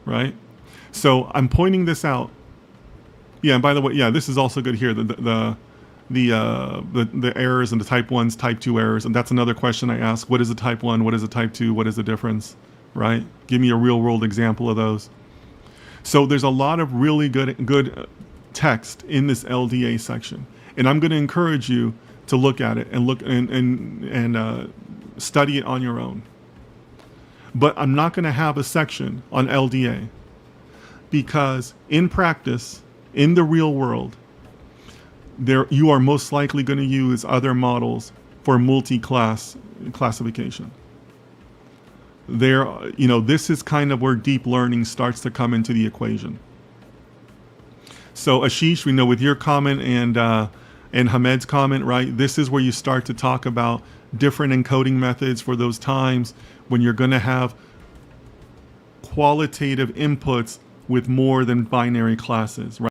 right? So I'm pointing this out. Yeah, and by the way, yeah, this is also good here. The errors and the type 1s, type 2 errors, and that's another question I ask. What is a type 1? What is a type 2? What is the difference? Right? Give me a real world example of those. So there's a lot of really good text in this LDA section, and I'm going to encourage you to look at it and look and study it on your own. But I'm not going to have a section on LDA because in practice, in the real world, there you are most likely going to use other models for multi-class classification. There, this is kind of where deep learning starts to come into the equation. So Ashish, we know with your comment and Hamed's comment, right? This is where you start to talk about different encoding methods for those times when you're going to have qualitative inputs with more than binary classes, right?